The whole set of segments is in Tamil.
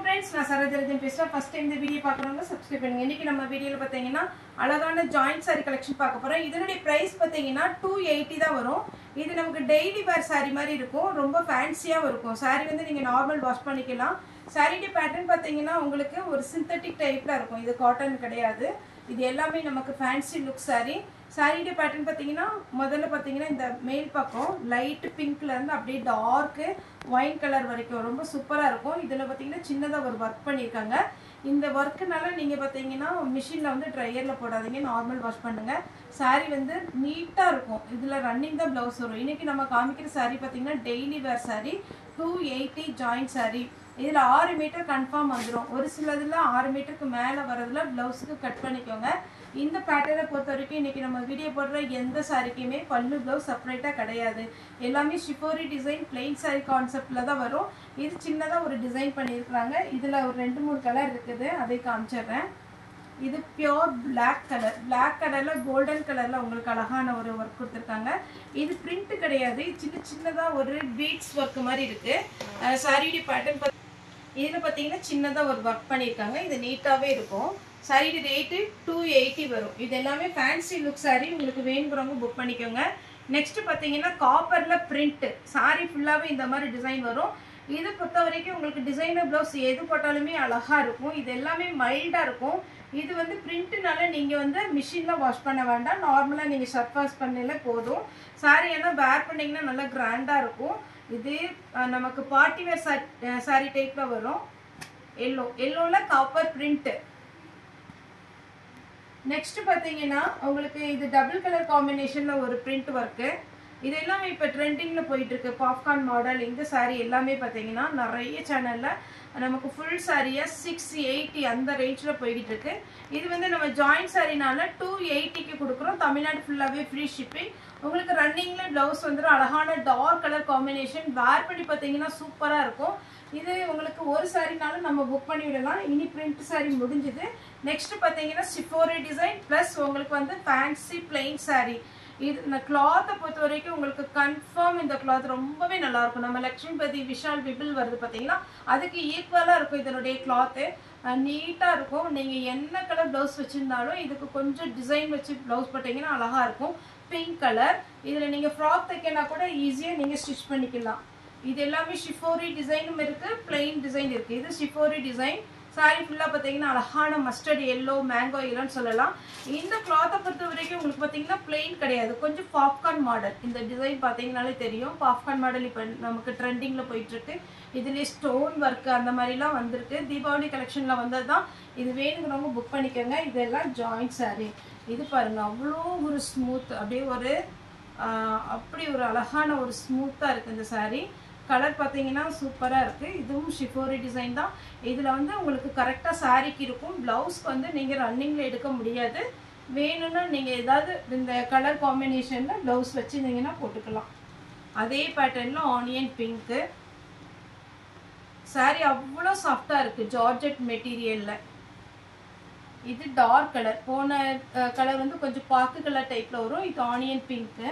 friends, நான் சரோஜரஜன் பேசுறேன். ஃபர்ஸ்ட் டைம் இந்த வீடியோ பார்க்கறவங்க சப்ஸ்கிரைப் பண்ணுங்க. இன்னைக்கு நம்ம வீடியோல பாத்தீங்கன்னா அழகான ஜாயிண்ட் saree கலெக்ஷன் பார்க்க போறோம். இதனுடைய பிரைஸ் பாத்தீங்கன்னா 280 தான் வரும். இது நமக்கு டெய்லி வேர் saree மாதிரி இருக்கும். ரொம்ப ஃபேன்சியா இருக்கும். saree வந்து நீங்க நார்மல் வாஷ் பண்ணிக்கலாம். saree பேட்டர்ன் பாத்தீங்கன்னா உங்களுக்கு ஒரு சிந்தெடிக் டைப்ல இருக்கும். இது காட்டன் கிடையாது. இது எல்லாமே நமக்கு fancy look saree. saree pattern பாத்தீங்கன்னா முதல்ல பாத்தீங்கன்னா இந்த மேல் பக்கம் லைட் பிங்க்ல இருந்து அப்படியே டார்க் ஒயின் கலர் வரைக்கும் ரொம்ப சூப்பரா இருக்கும். இதுல பாத்தீங்கன்னா சின்னதா ஒரு வர்க் பண்ணிருக்காங்க. இந்த வர்க்குனால நீங்க பாத்தீங்கன்னா மிஷின்ல வந்து ட்ரையர்ல போடாதீங்க, நார்மல் வாஷ் பண்ணுங்க. saree வந்து நீட்டா இருக்கும். இதுல ரன்னிங் தான் பிளவுஸ் வரும். இன்னைக்கு நம்ம காமிக்கிற saree பாத்தீங்கன்னா டெய்லி வேர் saree 280 ஜாயிண்ட் saree. இதுல 6 மீட்டர் கன்ஃபார்ம் வந்துடும். ஒரு சிலதுல 6 மீட்டருக்கு மேல வரதுல பிளவுஸுக்கு கட் பண்ணிக்கோங்க. இந்த பேட்டர்னை பொறுத்த வரைக்கும் இன்னைக்கு நம்ம வீடியோ போடுற எந்த சாரிக்குமே பல்லு பிளவுஸ் செப்பரேட்டா கிடையாது. எல்லாமே ஷிஃபோரி டிசைன் பிளெயின் saree கான்செப்ட்ல தான் வரும். இது சின்னதா ஒரு டிசைன் பண்ணியிருக்காங்க. இதுல ஒரு 2-3 கலர் இருக்குது, அதை காமிச்சிடுறேன். இது பியோர் பிளாக் கலர். பிளாக் கலர்ல கோல்டன் கலர்ல உங்களுக்கு அழகான ஒரு ஒர்க் கொடுத்துருக்காங்க. இது பிரிண்ட் கிடையாது, சின்ன சின்னதா ஒரு பீட்ஸ் ஒர்க் மாதிரி இருக்கு. சாரியுடைய பேட்டர்ன் இதுல பாத்தீங்கன்னா சின்னதா ஒரு ஒர்க் பண்ணிருக்காங்க. இது நீட்டாவே இருக்கும். saree ரேட்டு 280 வரும். இது எல்லாமே ஃபேன்சி லுக் saree. உங்களுக்கு வேணுங்கிறவங்க புக் பண்ணிக்கோங்க. நெக்ஸ்ட் பாத்தீங்கன்னா காப்பர்ல பிரிண்ட் saree ஃபுல்லாவே இந்த மாதிரி டிசைன் வரும். இது பொறுத்த வரைக்கும் உங்களுக்கு டிசைனர் பிளவுஸ் எது போட்டாலுமே அழகா இருக்கும். இது எல்லாமே மைல்டா இருக்கும். இது வந்து பிரிண்ட்னால நீங்க வந்து மிஷின்ல வாஷ் பண்ண வேண்டாம், நார்மலா நீங்க ஷர்ட் வாஷ் பண்ணல போதும். saree எல்லாம் வேர் பண்ணீங்கன்னா நல்லா கிராண்டா இருக்கும். இது நமக்கு பார்ட்டி வேர் saree டைப்ல வரும். எல்லோல காப்பர் பிரிண்ட். நெக்ஸ்ட் பாத்தீங்கன்னா உங்களுக்கு இது டபுள் கலர் காம்பினேஷன்ல ஒரு பிரிண்ட் ஒர்க். இது எல்லாமே இப்ப ட்ரெண்டிங்ல போயிட்டு இருக்கு. பாப்கார்ன் மாடல் இந்த saree எல்லாமே பாத்தீங்கன்னா நிறைய சேனல்ல நமக்கு ஃபுல் சாரியா 680 அந்த ரேஞ்ச்ல போயிட்டு இருக்கு. இது வந்து நம்ம ஜாயிண்ட் சாரினால 280க்கு கொடுக்குறோம். தமிழ்நாடு ஃபுல்லாவே ஃப்ரீ ஷிப்பிங். உங்களுக்கு ரன்னிங்ல பிளவுஸ் வந்து அழகான டார்க் கலர் காம்பினேஷன். வேர் பண்ணி பாத்தீங்கன்னா சூப்பரா இருக்கும். இது உங்களுக்கு ஒரு சாரினாலும் நம்ம புக் பண்ணி விடலாம். இனி பிரிண்ட் saree முடிஞ்சது. நெக்ஸ்ட் பாத்தீங்கன்னா ஷிஃபோரி டிசைன் பிளஸ் உங்களுக்கு வந்து ஃபேன்சி பிளெயின் saree. இது இந்த கிளாத்தை பொறுத்த வரைக்கும் உங்களுக்கு கன்ஃபார்ம் இந்த கிளாத் ரொம்பவே நல்லா இருக்கும். நம்ம லட்சுமிபதி விஷால் பிபிள் வருது பாத்தீங்கன்னா அதுக்கு ஈக்குவலா இருக்கும். இதனுடைய கிளாத்து நீட்டா இருக்கும். நீங்க என்ன கலர் பிளவுஸ் வச்சிருந்தாலும் இதுக்கு கொஞ்சம் டிசைன் வச்சு பிளவுஸ் போட்டீங்கன்னா அழகா இருக்கும். Pink colour. இதுல நீங்க ஃப்ராக் தைக்கனா கூட ஈஸியா நீங்க ஸ்டிச் பண்ணிக்கலாம். இது எல்லாமே ஷிஃபோரி டிசைனும் இருக்கு, பிளெயின் டிசைன் இருக்கு. இது ஷிஃபோரி டிசைன். saree ஃபுல்லா பாத்தீங்கன்னா அழகான மஸ்டர்ட் எல்லோ மேங்கோ எல்லோன்னு சொல்லலாம். இந்த கிளாத்தை பொறுத்த வரைக்கும் உங்களுக்கு பாத்தீங்கன்னா பிளெயின் கிடையாது, கொஞ்சம் பாப்கார்ன் மாடல். இந்த டிசைன் பாத்தீங்கன்னாலே தெரியும். பாப்கார்ன் மாடல் இப்ப நமக்கு ட்ரெண்டிங்ல போயிட்டு இருக்கு. இதுலயே ஸ்டோன் ஒர்க் அந்த மாதிரி எல்லாம் வந்திருக்கு. தீபாவளி கலெக்ஷன்ல வந்ததுதான். இது வேணுங்கிறவங்க புக் பண்ணிக்கோங்க. இதெல்லாம் ஜாயிண்ட் saree. இது பாருங்க அவ்வளோ ஒரு ஸ்மூத், அப்படியே ஒரு அப்படி ஒரு அழகான ஒரு ஸ்மூத்தா இருக்கு இந்த saree. கலர் பாத்தீங்கன்னா சூப்பரா இருக்கு. இதுவும் ஷிஃபோரி டிசைன் தான். இதுல வந்து உங்களுக்கு கரெக்டா சாரிக்கு இருக்கும். பிளவுஸ்க்கு வந்து நீங்க ரன்னிங்ல எடுக்க முடியாது. வேணும்னா நீங்க ஏதாவது இந்த கலர் காம்பினேஷன்ல பிளவுஸ் வச்சிருந்தீங்கன்னா போட்டுக்கலாம். அதே பேட்டர்ன்ல ஆனியன் பிங்க். saree அவ்வளோ சாஃப்டா இருக்கு, ஜார்ஜெட் மெட்டீரியல்ல. இது டார்க் கலர். போன கலர் வந்து கொஞ்சம் பாக்கு கலர் டைப்ல வரும். இது ஆனியன் பிங்க்.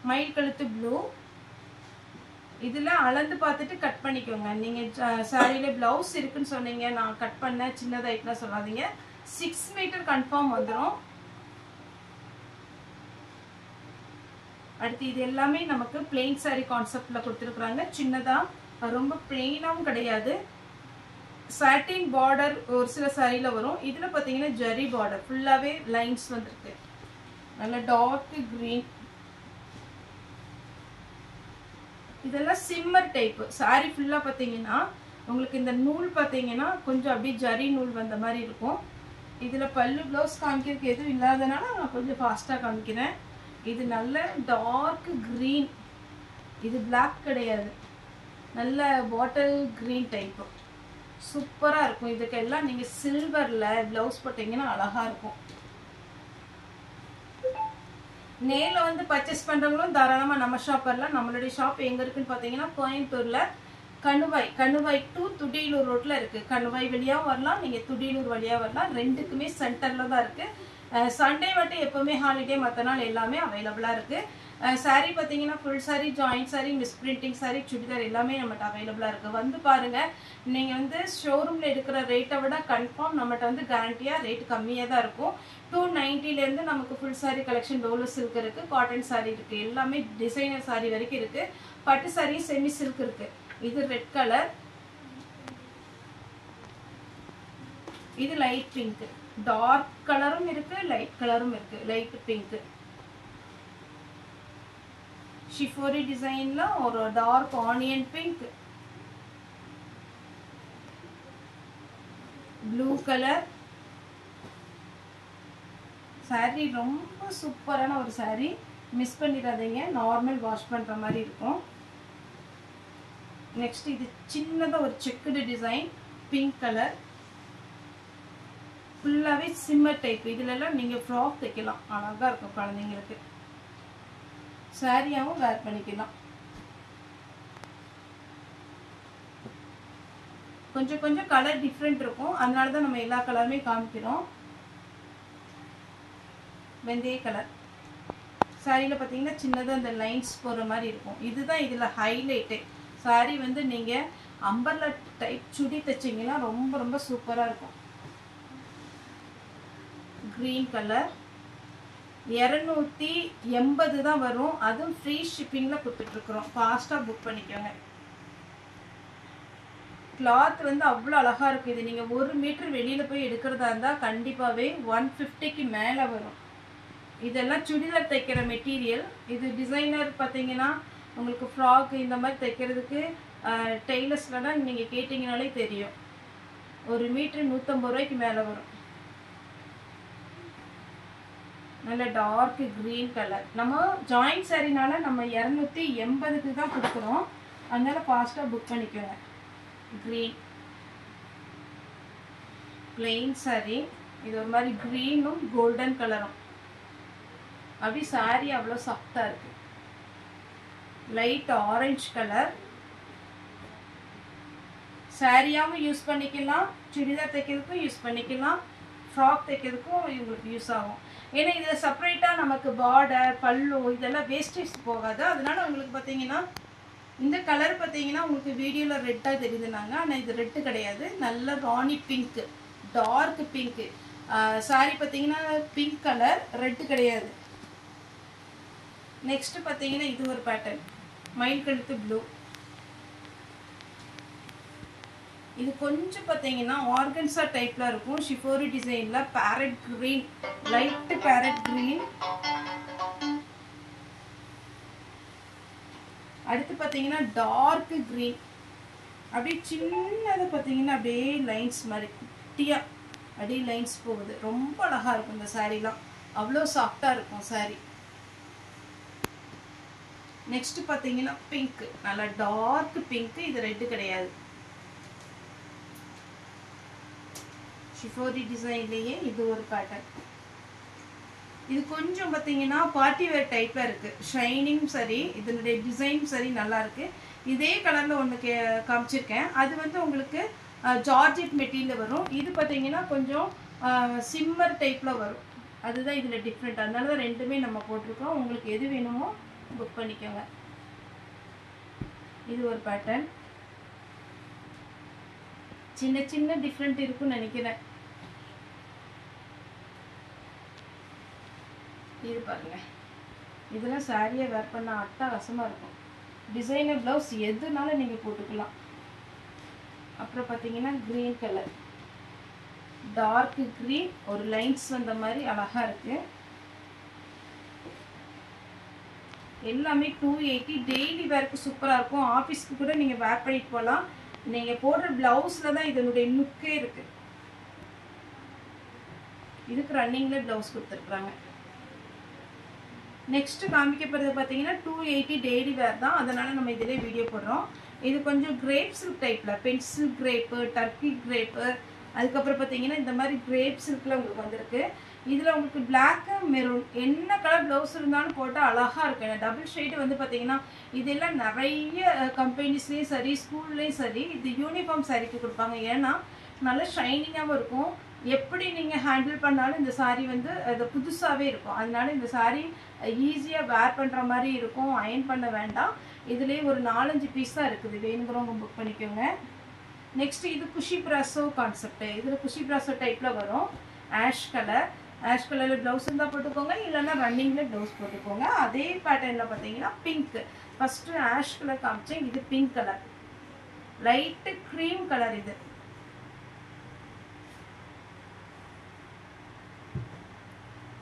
மயில் கழுத்து ப்ளூ. இதுல அளந்து பார்த்துட்டு கட் பண்ணிக்கோங்க. நீங்க சாரியில பிளவுஸ் இருக்குன்னு சொன்னீங்க, நான் கட் பண்ண சின்னதாயிட்டுனா சொல்லாதீங்க. 6 மீட்டர் கன்ஃபார்ம் வந்துடும். அடுத்து இது எல்லாமே நமக்கு பிளெயின் saree கான்செப்ட்ல கொடுத்துருக்குறாங்க. சின்னதா, ரொம்ப பிளெயினாவும் கிடையாது. சாட்டின் பார்டர் ஒரு சில சாரியில வரும். இதுல பாத்தீங்கன்னா ஜரி பார்டர் ஃபுல்லாவே லைன்ஸ் வந்திருக்கு. நல்ல டார்க் கிரீன். இதெல்லாம் சிம்மர் டைப். saree ஃபுல்லா பாத்தீங்கன்னா உங்களுக்கு இந்த நூல் பாத்தீங்கன்னா கொஞ்சம் அப்படியே ஜரி நூல் வந்த மாதிரி இருக்கும். இதுல பல்லு பிளவுஸ் காமிக்கிறதுக்கு எதுவும் இல்லாதனால நான் கொஞ்சம் ஃபாஸ்டா காமிக்கிறேன். இது நல்ல டார்க் கிரீன். இது பிளாக் கிடையாது, நல்ல பாட்டில் கிரீன் டைப். சூப்பரா இருக்கும். இதுக்கெல்லாம் நீங்க சில்வர்ல பிளவுஸ் போட்டீங்கன்னா அழகா இருக்கும். நேர்ல வந்து பர்ச்சேஸ் பண்றவங்களும் தாராளமா நம்ம ஷாப் வரலாம். நம்மளுடைய ஷாப் எங்க இருக்குன்னு பாத்தீங்கன்னா கோயம்புத்தூர்ல கணுவாய் டு துடியலூர் ரோட்ல இருக்கு. கணுவாய் வழியாவும் வரலாம், நீங்க துடியலூர் வழியா வரலாம். ரெண்டுக்குமே சென்டர்ல தான் இருக்கு. சண்டே மட்டும் எப்பவுமே ஹாலிடே, மற்ற நாள் எல்லாமே அவைலபிளா இருக்கு. saree பார்த்தீங்கன்னா full saree joint saree மிஸ்பிரிண்டிங் saree churidar எல்லாமே நம்மகிட்ட அவைலபிளாக இருக்குது. வந்து பாருங்கள். நீங்கள் வந்து ஷோரூமில் எடுக்கிற ரேட்டை விட கன்ஃபார்ம் நம்மகிட்ட வந்து கேரண்டியாக ரேட் கம்மியாக தான் இருக்கும். 290லேருந்து நமக்கு full saree collection Dolo silk இருக்குது, காட்டன் saree இருக்குது, எல்லாமே டிசைனர் saree வரைக்கும் இருக்குது. பட்டு saree செமி சில்க் இருக்குது. இது ரெட் கலர், இது லைட் பிங்க், டார்க் கலரும் இருக்கு, லைட் கலரும் இருக்கு. லைட் பிங்க் ஷிஃபோரி டிசைன்ல ஒரு dark onion pink, blue colour. saree ரொம்ப சூப்பரான ஒரு saree, மிஸ் பண்ணிடாதீங்க. நார்மல் வாஷ் பண்ற மாதிரி இருக்கும். நெக்ஸ்ட் இது சின்னதா ஒரு செக்குடு டிசைன், பிங்க் கலர், ஃபுல்லாவே சிம்மர் டைப். இதுல எல்லாம் நீங்க ஃப்ராக் தைக்கலாம், அழகா இருக்கும் குழந்தைங்களுக்கு. சாரியாவும் வேர் பண்ணிக்கலாம். கொஞ்சம் கொஞ்சம் கலர் டிஃப்ரெண்ட் இருக்கும், அதனால தான் நம்ம எல்லா கலருமே காமிக்கிறோம். வெந்தய கலர் சாரியில் பார்த்தீங்கன்னா சின்னதாக இந்த லைன்ஸ் போகிற மாதிரி இருக்கும். இதுதான் இதில் ஹைலைட்டு. சாரி வந்து நீங்கள் அம்பர்லா டைப் சுடி தைச்சிங்கன்னா ரொம்ப ரொம்ப சூப்பராக இருக்கும். கிரீன் கலர் 280 தான் வரும், அதுவும் ஃப்ரீ ஷிப்பிங்கில் கொடுத்துட்ருக்குறோம். ஃபாஸ்ட்டாக புக் பண்ணிக்கோங்க. கிளாத் வந்து அவ்வளோ அழகாக இருக்குது. இது நீங்கள் 1 மீட்டர் வெளியில் போய் எடுக்கிறதா இருந்தால் கண்டிப்பாகவே 150க்கு மேலே வரும். இதெல்லாம் சுடிதார் தைக்கிற மெட்டீரியல். இது டிசைனர் பார்த்தீங்கன்னா உங்களுக்கு ஃப்ராக் இந்த மாதிரி தைக்கிறதுக்கு டெய்லர்ஸ்லாம் நீங்கள் கேட்டிங்கனாலே தெரியும். 1 மீட்டர் 150 ரூபாய்க்கு மேலே வரும். நல்ல டார்க் கிரீன் கலர். நம்ம ஜாயிண்ட் சாரினால நம்ம 280க்கு தான் கொடுக்குறோம், அதனால ஃபாஸ்ட்டாக புக் பண்ணிக்கோங்க. கிரீன் பிளெயின் சாரி, இது ஒரு மாதிரி கிரீனும் கோல்டன் கலரும். அப்படி சாரி அவ்வளோ சாஃப்டாக இருக்கு. Light orange colour. சாரியாவும் யூஸ் பண்ணிக்கலாம், சுடிதார் தைக்கிறதுக்கும் யூஸ் பண்ணிக்கலாம், ஃப்ராக் தைக்கிறதுக்கும் உங்களுக்கு யூஸ் ஆகும். ஏன்னா இதில் செப்பரேட்டாக நமக்கு பார்டர் பல்லு இதெல்லாம் வேஸ்டேஜ் போகாது. அதனால உங்களுக்கு பார்த்தீங்கன்னா இந்த கலர் பார்த்தீங்கன்னா உங்களுக்கு வீடியோவில் ரெட்டாக தெரியுதுனாங்க, ஆனால் இது ரெட்டு கிடையாது. நல்ல ராணி பிங்க்கு, டார்க் பிங்க்கு. சாரி பார்த்தீங்கன்னா பிங்க் கலர், ரெட்டு கிடையாது. நெக்ஸ்ட் பார்த்தீங்கன்னா இது ஒரு பேட்டர்ன், மயில் கழுத்து ப்ளூ. இது கொஞ்சம் பார்த்தீங்கன்னா ஆர்கன்சா டைப்ல இருக்கும், ஷிஃபோரி டிசைன்ல. Farad green, light farad green. அடுத்து பார்த்தீங்கன்னா டார்க் கிரீன். அப்படியே சின்னது பார்த்தீங்கன்னா அப்படியே லைன்ஸ் மாதிரி குட்டியா அப்படியே லைன்ஸ் போகுது. ரொம்ப அழகா இருக்கும் இந்த சாரீலாம், அவ்வளோ சாஃப்டா இருக்கும் சாரி. நெக்ஸ்ட் பார்த்தீங்கன்னா பிங்க், நல்லா டார்க் பிங்க். இது ரெட்டு கிடையாது. ஷிஃபோரி டிசைன்லேயே இது ஒரு பேட்டர்ன். இது கொஞ்சம் பார்த்தீங்கன்னா பார்ட்டி வேர் டைப்பில் இருக்குது. ஷைனிங் சரி, இதனுடைய டிசைன் சரி நல்லா இருக்குது. இதே கலரில் ஒன்று காமிச்சிருக்கேன், அது வந்து உங்களுக்கு ஜார்ஜெட் மெட்டீரியல் வரும். இது பார்த்தீங்கன்னா கொஞ்சம் சிம்மர் டைப்பில் வரும், அதுதான் இதில் டிஃப்ரெண்ட். அதனால தான் ரெண்டுமே நம்ம போட்டிருக்கோம். உங்களுக்கு எது வேணுமோ புக் பண்ணிக்கோங்க. இது ஒரு பேட்டர்ன். சின்ன சின்ன டிஃப்ரெண்ட் இருக்குன்னு நினைக்கிறேன். இது பாருங்க, இதெல்லாம் சாரியை வேர் பண்ண அட்டகாசமாக இருக்கும். டிசைனர் ப்ளவுஸ் எதுனாலும் நீங்கள் போட்டுக்கலாம். அப்புறம் பார்த்தீங்கன்னா க்ரீன் கலர், டார்க் க்ரீன், ஒரு லைன்ஸ் வந்த மாதிரி அழகா இருக்கு. எல்லாமே 280. டெய்லி வேருக்கு சூப்பராக இருக்கும். ஆஃபீஸ்க்கு கூட நீங்கள் வேர் பண்ணிட்டு போகலாம். நீங்கள் போடுற ப்ளவுஸில் தான் இதனுடைய லுக்கே இருக்கு. இதுக்கு ரன்னிங்ல ப்ளவுஸ் கொடுத்துருக்குறாங்க. நெக்ஸ்ட் காமிக்கப்படுறது பார்த்தீங்கன்னா 280 டெய்லி வேர் தான், அதனால நம்ம இதிலே வீடியோ போடுறோம். இது கொஞ்சம் கிரேப் சில்க் டைப்பில், பென்சில் கிரேப்பு, டர்க்கி கிரேப்பு, அதுக்கப்புறம் பார்த்தீங்கன்னா இந்த மாதிரி கிரேப் சில்கில் உங்களுக்கு வந்திருக்கு. இதில் உங்களுக்கு பிளாக்கு மெரூன் என்ன கலர் ப்ளவுஸ் இருந்தாலும் போட்டால் அழகாக இருக்கும். டபுள் ஷேடு வந்து பார்த்தீங்கன்னா இதெல்லாம் நிறைய கம்பெனிஸ்லேயும் சரி ஸ்கூல்லேயும் சரி இது யூனிஃபார்ம் சாரிக்கு கொடுப்பாங்க. ஏன்னா நல்லா ஷைனிங்காகவும் இருக்கும். எப்படி நீங்கள் ஹேண்டில் பண்ணாலும் இந்த saree வந்து அது புதுசாகவே இருக்கும். அதனால இந்த saree ஈஸியாக வேர் பண்ணுற மாதிரி இருக்கும். அயன் பண்ண வேண்டாம். இதுலேயே ஒரு 4-5 பீஸ் தான் இருக்குது. வேணுங்கிறவங்க புக் பண்ணிக்கோங்க. நெக்ஸ்ட் இது குஷி பிராசோ கான்செப்ட். இதில் குஷி பிராசோ டைப்பில் வரும். ஆஷ் கலரில் ப்ளவுஸ் இருந்தால் போட்டுக்கோங்க, இல்லைன்னா ரன்னிங்கில் ப்ளவுஸ் போட்டுக்கோங்க. அதே பேட்டர்னில் பார்த்தீங்கன்னா பிங்க். ஃபஸ்ட்டு ஆஷ் கலர் காமிச்சேன், இது pink colour, light cream colour.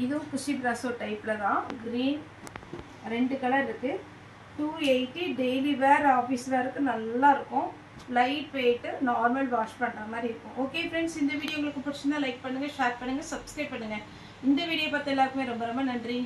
இதுவும் குஷி பிராசோ டைப்பில் தான். க்ரீன் 2 கலர் இருக்குது. 280 டெய்லி வேர் ஆஃபீஸ் வேருக்கு நல்லா இருக்கும். லைட் வெயிட், நார்மல் வாஷ் பண்ணுற மாதிரி இருக்கும். ஓகே ஃப்ரெண்ட்ஸ், இந்த வீடியோ உங்களுக்கு பிடிச்சிருந்தா லைக் பண்ணுங்கள், ஷேர் பண்ணுங்கள், சப்ஸ்கிரைப் பண்ணுங்கள். இந்த வீடியோ பார்த்த எல்லாருக்குமே ரொம்ப ரொம்ப நன்றி.